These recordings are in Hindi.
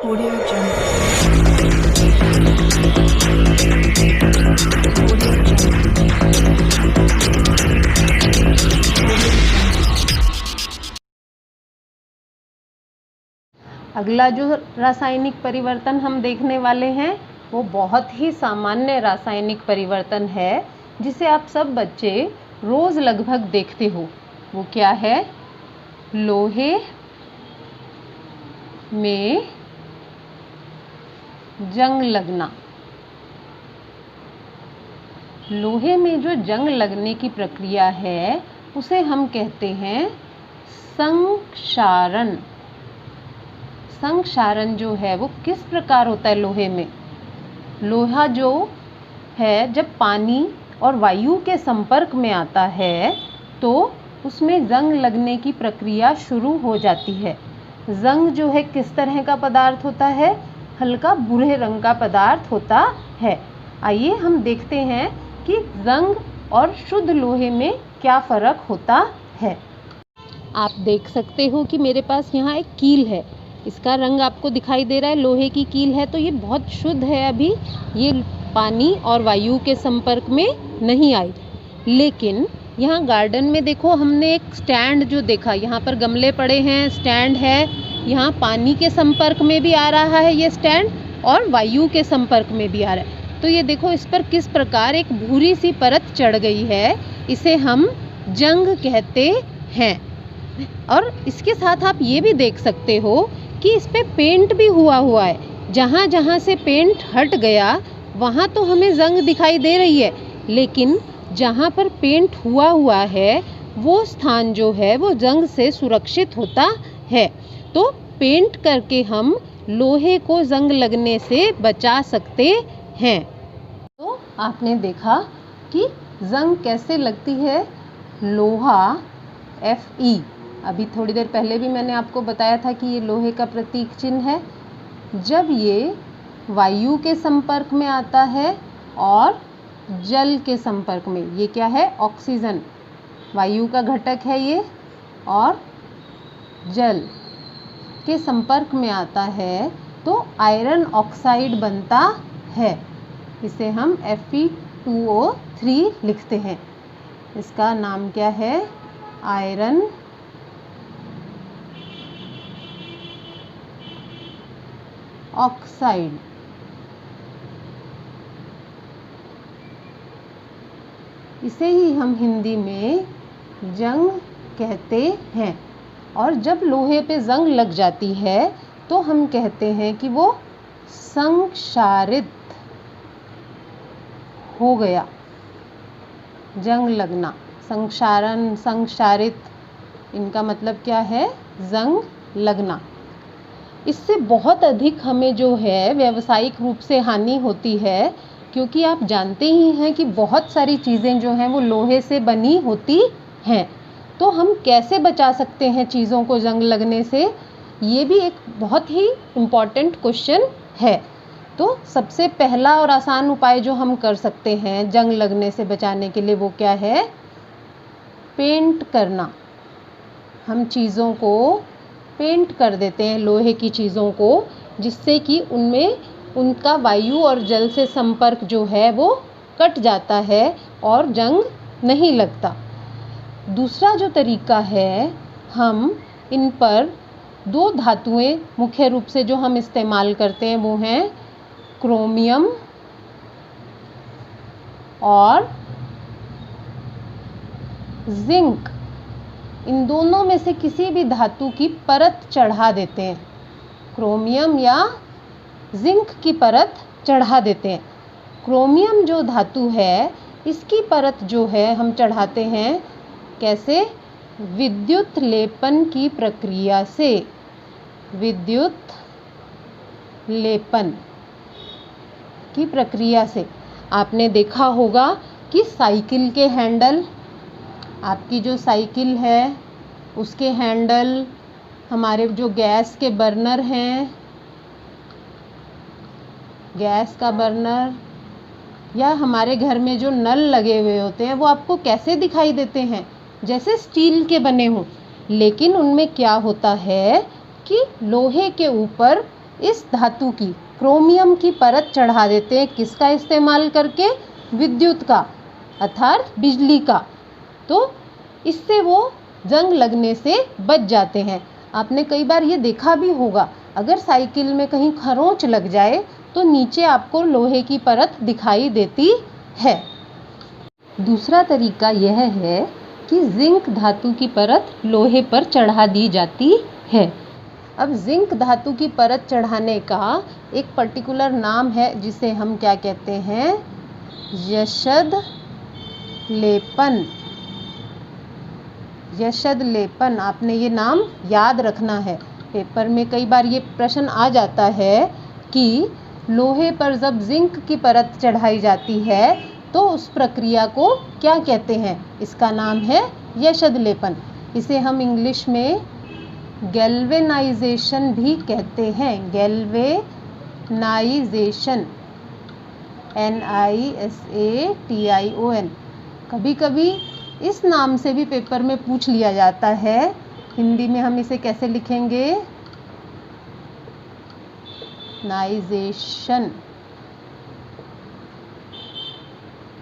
Audio Jungle. Audio Jungle. अगला जो रासायनिक परिवर्तन हम देखने वाले हैं वो बहुत ही सामान्य रासायनिक परिवर्तन है जिसे आप सब बच्चे रोज लगभग देखते हो। वो क्या है? लोहे में जंग लगना। लोहे में जो जंग लगने की प्रक्रिया है उसे हम कहते हैं संक्षारण। संक्षारण जो है वो किस प्रकार होता है? लोहे में लोहा जो है जब पानी और वायु के संपर्क में आता है तो उसमें जंग लगने की प्रक्रिया शुरू हो जाती है। जंग जो है किस तरह का पदार्थ होता है? हल्का भूरे रंग का पदार्थ होता है। आइए हम देखते हैं कि जंग और शुद्ध लोहे में क्या फर्क होता है। आप देख सकते हो कि मेरे पास यहाँ एक कील है। इसका रंग आपको दिखाई दे रहा है, लोहे की कील है, तो ये बहुत शुद्ध है। अभी ये पानी और वायु के संपर्क में नहीं आई। लेकिन यहाँ गार्डन में देखो, हमने एक स्टैंड जो देखा, यहाँ पर गमले पड़े हैं, स्टैंड है, यहाँ पानी के संपर्क में भी आ रहा है ये स्टैंड और वायु के संपर्क में भी आ रहा है। तो ये देखो इस पर किस प्रकार एक भूरी सी परत चढ़ गई है। इसे हम जंग कहते हैं। और इसके साथ आप ये भी देख सकते हो कि इस पे पेंट भी हुआ है। जहाँ जहाँ से पेंट हट गया वहाँ तो हमें जंग दिखाई दे रही है, लेकिन जहाँ पर पेंट हुआ है वो स्थान जो है वो जंग से सुरक्षित होता है। तो पेंट करके हम लोहे को जंग लगने से बचा सकते हैं। तो आपने देखा कि जंग कैसे लगती है। लोहा Fe, अभी थोड़ी देर पहले भी मैंने आपको बताया था कि ये लोहे का प्रतीक चिन्ह है। जब ये वायु के संपर्क में आता है और जल के संपर्क में, ये क्या है? ऑक्सीजन, वायु का घटक है ये, और जल के संपर्क में आता है तो आयरन ऑक्साइड बनता है। इसे हम Fe2O3 लिखते हैं। इसका नाम क्या है? Iron oxide. इसे ही हम हिंदी में जंग कहते हैं। और जब लोहे पे जंग लग जाती है तो हम कहते हैं कि वो संक्षारित हो गया। जंग लगना, संक्षारण, संक्षारित, इनका मतलब क्या है? जंग लगना। इससे बहुत अधिक हमें जो है व्यावसायिक रूप से हानि होती है, क्योंकि आप जानते ही हैं कि बहुत सारी चीज़ें जो हैं वो लोहे से बनी होती हैं। तो हम कैसे बचा सकते हैं चीज़ों को जंग लगने से? ये भी एक बहुत ही इम्पॉर्टेंट क्वेश्चन है। तो सबसे पहला और आसान उपाय जो हम कर सकते हैं जंग लगने से बचाने के लिए, वो क्या है? पेंट करना। हम चीज़ों को पेंट कर देते हैं, लोहे की चीज़ों को, जिससे कि उनमें उनका वायु और जल से संपर्क जो है वो कट जाता है और जंग नहीं लगता। दूसरा जो तरीका है, हम इन पर दो धातुएं मुख्य रूप से जो हम इस्तेमाल करते हैं वो हैं क्रोमियम और जिंक। इन दोनों में से किसी भी धातु की परत चढ़ा देते हैं। क्रोमियम या जिंक की परत चढ़ा देते हैं। क्रोमियम जो धातु है इसकी परत जो है हम चढ़ाते हैं कैसे? विद्युत लेपन की प्रक्रिया से। विद्युत लेपन की प्रक्रिया से। आपने देखा होगा कि साइकिल के हैंडल, आपकी जो साइकिल है उसके हैंडल, हमारे जो गैस के बर्नर हैं, गैस का बर्नर, या हमारे घर में जो नल लगे हुए होते हैं वो आपको कैसे दिखाई देते हैं? जैसे स्टील के बने हों, लेकिन उनमें क्या होता है कि लोहे के ऊपर इस धातु की, क्रोमियम की परत चढ़ा देते हैं। किसका इस्तेमाल करके? विद्युत का, अर्थात बिजली का। तो इससे वो जंग लगने से बच जाते हैं। आपने कई बार ये देखा भी होगा, अगर साइकिल में कहीं खरोंच लग जाए तो नीचे आपको लोहे की परत दिखाई देती है। दूसरा तरीका यह है कि जिंक धातु की परत लोहे पर चढ़ा दी जाती है। अब जिंक धातु की परत चढ़ाने का एक पर्टिकुलर नाम है, जिसे हम क्या कहते हैं? यशद लेपन। यशद लेपन, आपने ये नाम याद रखना है। पेपर में कई बार ये प्रश्न आ जाता है कि लोहे पर जब जिंक की परत चढ़ाई जाती है तो उस प्रक्रिया को क्या कहते हैं? इसका नाम है यशद लेपन। इसे हम इंग्लिश में गैल्वेनाइजेशन भी कहते हैं। Galvanisation, NISATION। कभी कभी इस नाम से भी पेपर में पूछ लिया जाता है। हिंदी में हम इसे कैसे लिखेंगे? नाइजेशन।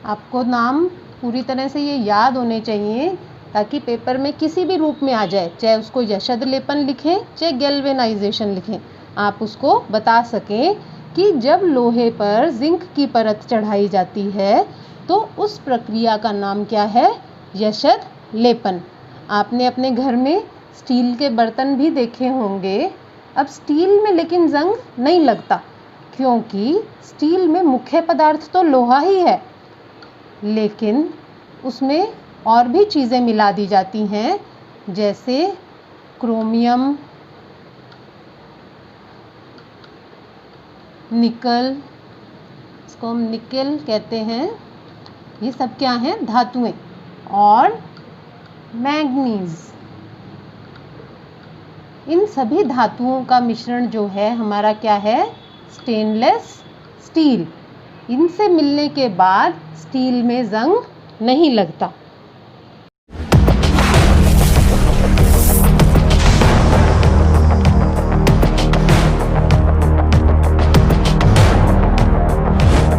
आपको नाम पूरी तरह से ये याद होने चाहिए ताकि पेपर में किसी भी रूप में आ जाए, चाहे उसको यशद लेपन लिखें चाहे गैल्वेनाइजेशन लिखें, आप उसको बता सकें कि जब लोहे पर जिंक की परत चढ़ाई जाती है तो उस प्रक्रिया का नाम क्या है? यशद लेपन। आपने अपने घर में स्टील के बर्तन भी देखे होंगे। अब स्टील में लेकिन जंग नहीं लगता, क्योंकि स्टील में मुख्य पदार्थ तो लोहा ही है, लेकिन उसमें और भी चीज़ें मिला दी जाती हैं, जैसे क्रोमियम, निकल, इसको हम निकेल कहते हैं। ये सब क्या हैं? धातुएं। और मैंगनीज। इन सभी धातुओं का मिश्रण जो है हमारा क्या है? Stainless steel. इनसे मिलने के बाद स्टील में जंग नहीं लगता।